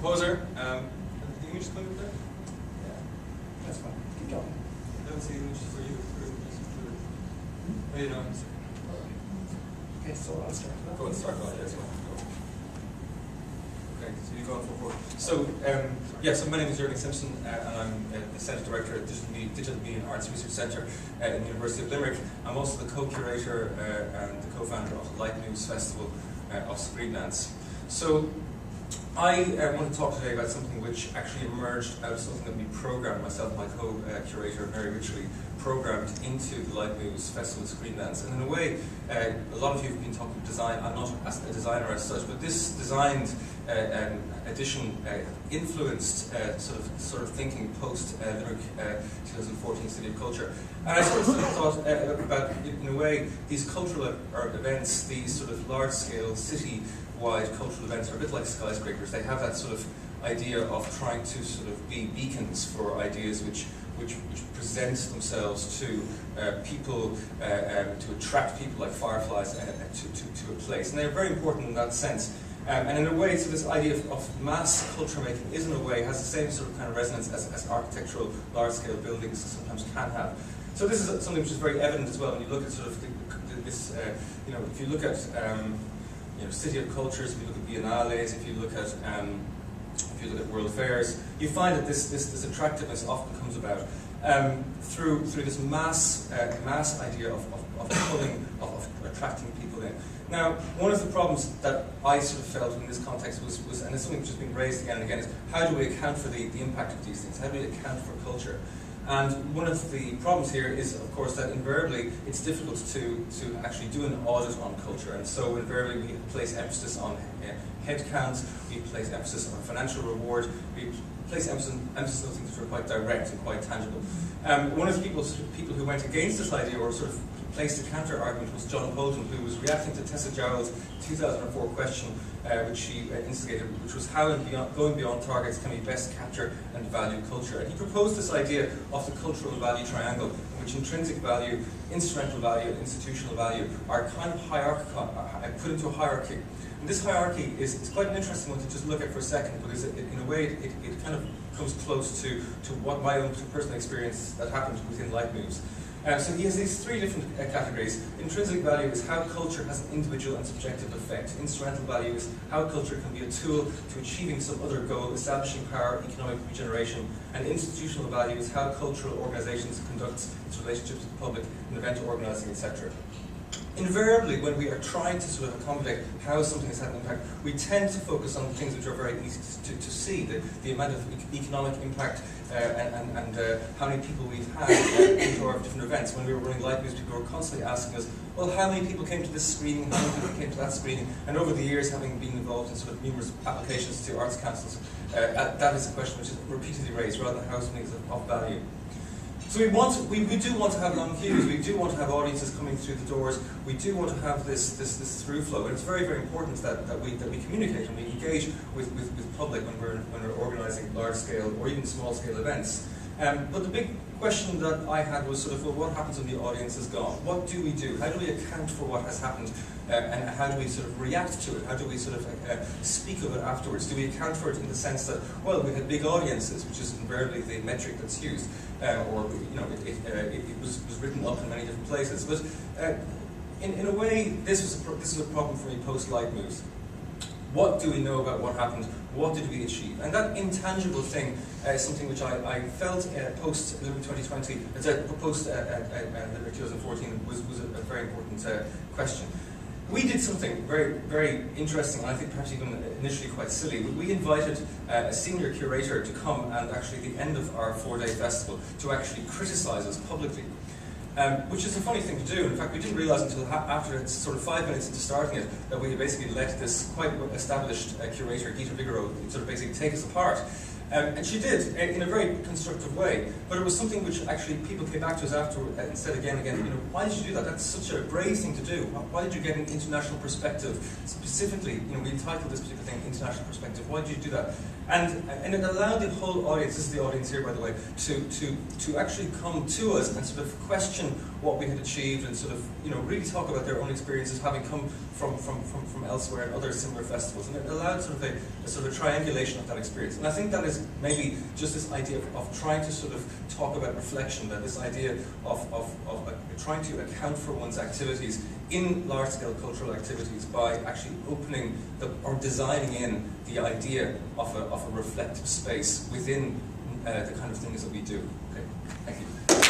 composer. The image coming up there? Yeah, that's fine. Keep going. I don't see images for you. Oh, you know. Okay, so I'll start. Go and start on this one. Okay, so you go on forward. So, so my name is JurgenSimpson, and I'm the Centre Director at Digital Media and Arts Research Centre in the University of Limerick. I'm also the co-curator and the co-founder of the Light News Festival of Screenlands. So, I want to talk today about something which actually emerged out of something that we programmed, myself and my co-curator very richly programmed into the Light News Festival of Screenlands. And in a way, a lot of you have been talking about design. I'm not a designer as such, but this designed edition influenced sort of thinking post Limerick 2014 City of Culture. And I sort of thought about, in a way, these cultural events, these sort of large-scale city-wide cultural events are a bit like skyscrapers. They have that sort of idea of trying to sort of be beacons for ideas which present themselves to people, to attract people like fireflies to a place. And they're very important in that sense. And in a way, so this idea of mass culture making is in a way, has the same sort of kind of resonance as architectural large-scale buildings sometimes can have. So this is something which is very evident as well when you look at sort of this, if you look at City of Cultures, if you look at Biennales, if you look at World Fairs, you find that this attractiveness often comes about through this mass idea of attracting people in. Now, one of the problems that I sort of felt in this context was, and it's something which has been raised again and again, is how do we account for the impact of these things? How do we account for culture? And one of the problems here is, of course, that invariably it's difficult to actually do an audit on culture. And so invariably we place emphasis on headcounts, we place emphasis on financial reward, we place emphasis on things that are quite direct and quite tangible. One of the people who went against this idea, or sort of placed a counter-argument, was John Holden, who was reacting to Tessa Jarrell's 2004 question, which she instigated, which was how going beyond targets can we best capture and value culture. And he proposed this idea of the cultural value triangle, in which intrinsic value, instrumental value, and institutional value are kind of hierarchical, put into a hierarchy. And this hierarchy is quite an interesting one to just look at for a second, because in a way it kind of comes close to what my own personal experience that happened within Light News. So he has these three different categories. Intrinsic value is how culture has an individual and subjective effect. Instrumental value is how culture can be a tool to achieving some other goal, establishing power, economic regeneration. And institutional value is how cultural organizations conduct its relationships with the public and event organizing, etc. Invariably, when we are trying to sort of accommodate how something has had an impact, we tend to focus on things which are very easy to see, the amount of economic impact and how many people we've had into our different events. When we were running Light News, people were constantly asking us, well, how many people came to this screening, how many people came to that screening? And over the years, having been involved in sort of numerous applications to arts councils, that is a question which is repeatedly raised, rather than how something is of value. So we do want to have long queues, we do want to have audiences coming through the doors, we do want to have this through flow, and it's very, very important that we communicate and we engage with public when we're organising large scale or even small scale events. But the big question that I had was sort of, well, what happens when the audience is gone? What do we do? How do we account for what has happened? And how do we sort of react to it? How do we sort of speak of it afterwards? Do we account for it in the sense that, well, we had big audiences, which is invariably the metric that's used, or it was written up in many different places. But in a way, this is a problem for me post Light News. What do we know about what happened? What did we achieve? And that intangible thing is something which I felt post Limerick 2020, post Limerick 2014 was a very important question. We did something very, very interesting, and I think perhaps even initially quite silly. We invited a senior curator to come and actually at the end of our 4-day festival to actually criticise us publicly. Which is a funny thing to do. In fact, we didn't realise until after sort of 5 minutes into starting it that we had basically let this quite established curator, Guido Vigoro, sort of basically take us apart. And she did, in a very constructive way, but it was something which actually people came back to us after and said again and again, why did you do that? That's such a brave thing to do. Why did you get an international perspective? Specifically, we entitled this particular thing International Perspective. Why did you do that? And it allowed the whole audience, this is the audience here by the way, to actually come to us and sort of question what we had achieved and sort of, really talk about their own experiences having come from elsewhere and other similar festivals. And it allowed sort of a sort of triangulation of that experience. And I think that is maybe just this idea of trying to sort of talk about reflection, that this idea of trying to account for one's activities in large-scale cultural activities by actually opening or designing in the idea of a reflective space within the kind of things that we do. Okay, thank you.